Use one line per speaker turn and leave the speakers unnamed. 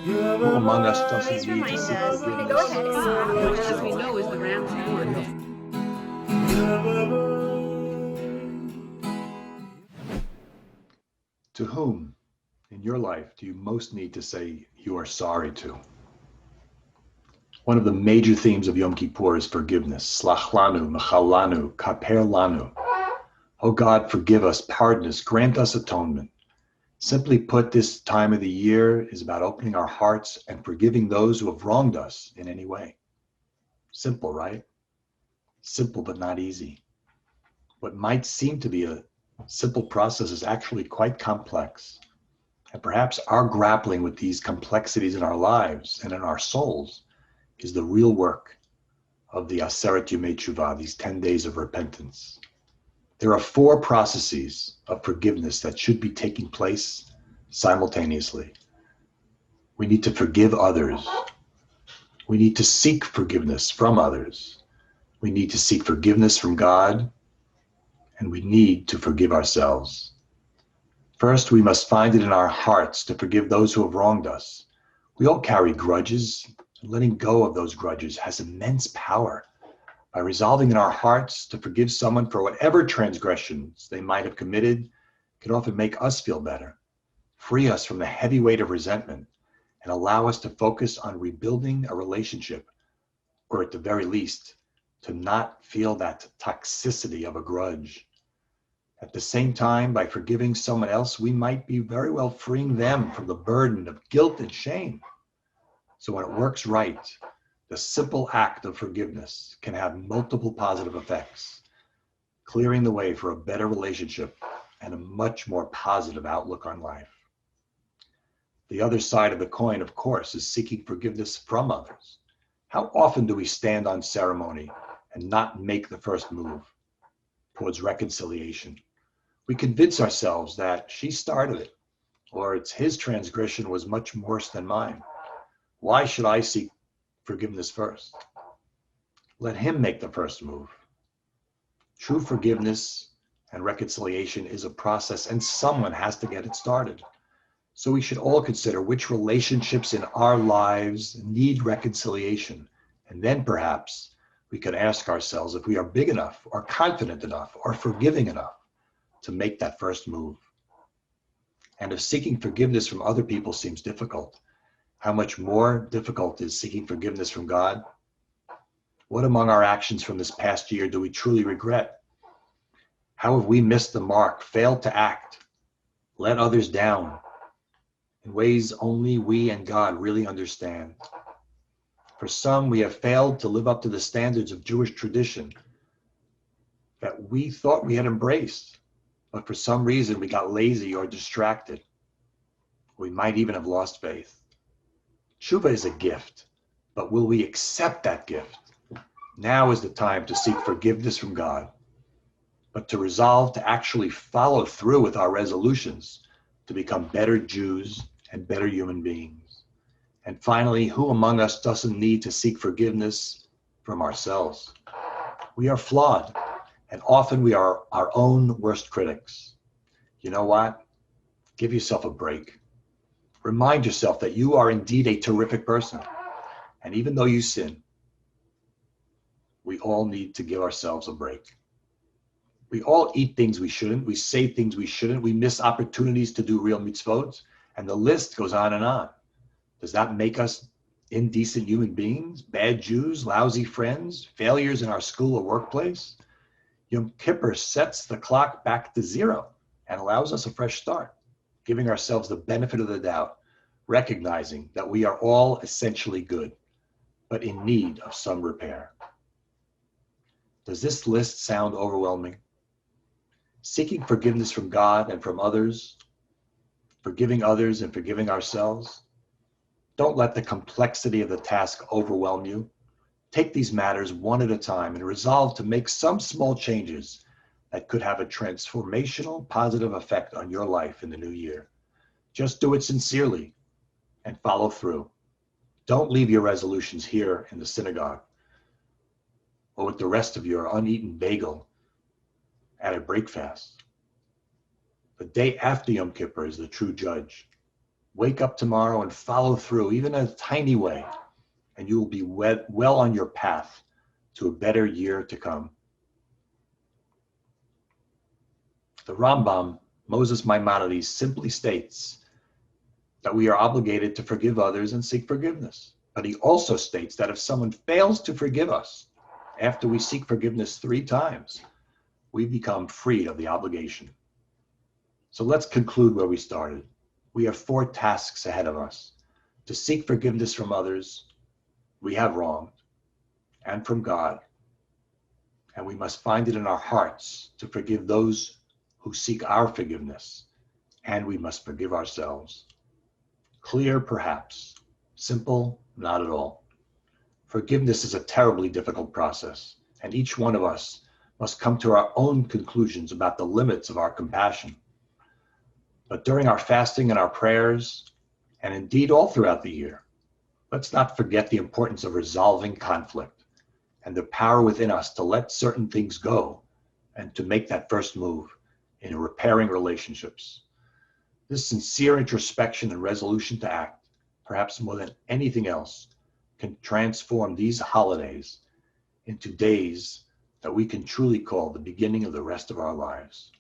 Who among us doesn't
Please
need to
remind
seek
us to go
forgiveness
ahead and
from
stop.
Which, as we
ourselves?
know, is the Ram's horn.
To whom in your life do you most need to say you are sorry to? One of the major themes of Yom Kippur is forgiveness. Slach lanu, mechal lanu, kaper lanu. Oh God, forgive us, pardon us, grant us atonement. Simply put, this time of the year is about opening our hearts and forgiving those who have wronged us in any way. Simple, right? Simple, but not easy. What might seem to be a simple process is actually quite complex. And perhaps our grappling with these complexities in our lives and in our souls is the real work of the Aseret Yemei Teshuvah, these 10 days of repentance. There are 4 processes of forgiveness that should be taking place simultaneously. We need to forgive others. We need to seek forgiveness from others. We need to seek forgiveness from God, and we need to forgive ourselves. First, we must find it in our hearts to forgive those who have wronged us. We all carry grudges, and letting go of those grudges has immense power. By resolving in our hearts to forgive someone for whatever transgressions they might have committed, it can often make us feel better, free us from the heavy weight of resentment, and allow us to focus on rebuilding a relationship, or at the very least, to not feel that toxicity of a grudge. At the same time, by forgiving someone else, we might be very well freeing them from the burden of guilt and shame. So when it works right, the simple act of forgiveness can have multiple positive effects, clearing the way for a better relationship and a much more positive outlook on life. The other side of the coin, of course, is seeking forgiveness from others. How often do we stand on ceremony and not make the first move towards reconciliation? We convince ourselves that she started it, or it's his transgression was much worse than mine. Why should I seek forgiveness first? Let him make the first move. True forgiveness and reconciliation is a process, and someone has to get it started. So we should all consider which relationships in our lives need reconciliation. And then perhaps we could ask ourselves if we are big enough or confident enough or forgiving enough to make that first move. And if seeking forgiveness from other people seems difficult, how much more difficult is seeking forgiveness from God? What among our actions from this past year do we truly regret? How have we missed the mark, failed to act, let others down in ways only we and God really understand? For some, we have failed to live up to the standards of Jewish tradition that we thought we had embraced, but for some reason we got lazy or distracted. We might even have lost faith. Tshuva is a gift, but will we accept that gift? Now is the time to seek forgiveness from God, but to resolve to actually follow through with our resolutions to become better Jews and better human beings. And finally, who among us doesn't need to seek forgiveness from ourselves? We are flawed, and often we are our own worst critics. You know what? Give yourself a break. Remind yourself that you are indeed a terrific person. And even though you sin, we all need to give ourselves a break. We all eat things we shouldn't. We say things we shouldn't. We miss opportunities to do real mitzvot. And the list goes on and on. Does that make us indecent human beings, bad Jews, lousy friends, failures in our school or workplace? Yom Kippur sets the clock back to zero and allows us a fresh start, giving ourselves the benefit of the doubt, recognizing that we are all essentially good, but in need of some repair. Does this list sound overwhelming? Seeking forgiveness from God and from others, forgiving others and forgiving ourselves. Don't let the complexity of the task overwhelm you. Take these matters one at a time and resolve to make some small changes that could have a transformational, positive effect on your life in the new year. Just do it sincerely and follow through. Don't leave your resolutions here in the synagogue or with the rest of your uneaten bagel at a breakfast. The day after Yom Kippur is the true judge. Wake up tomorrow and follow through, even in a tiny way, and you will be well on your path to a better year to come. The Rambam, Moses Maimonides, simply states that we are obligated to forgive others and seek forgiveness. But he also states that if someone fails to forgive us after we seek forgiveness 3 times, we become freed of the obligation. So let's conclude where we started. We have 4 tasks ahead of us: to seek forgiveness from others we have wronged, and from God. And we must find it in our hearts to forgive those who seek our forgiveness, and we must forgive ourselves. Clear, perhaps. Simple, not at all. Forgiveness is a terribly difficult process, and each one of us must come to our own conclusions about the limits of our compassion. But during our fasting and our prayers, and indeed all throughout the year, let's not forget the importance of resolving conflict and the power within us to let certain things go and to make that first move in repairing relationships. This sincere introspection and resolution to act, perhaps more than anything else, can transform these holidays into days that we can truly call the beginning of the rest of our lives.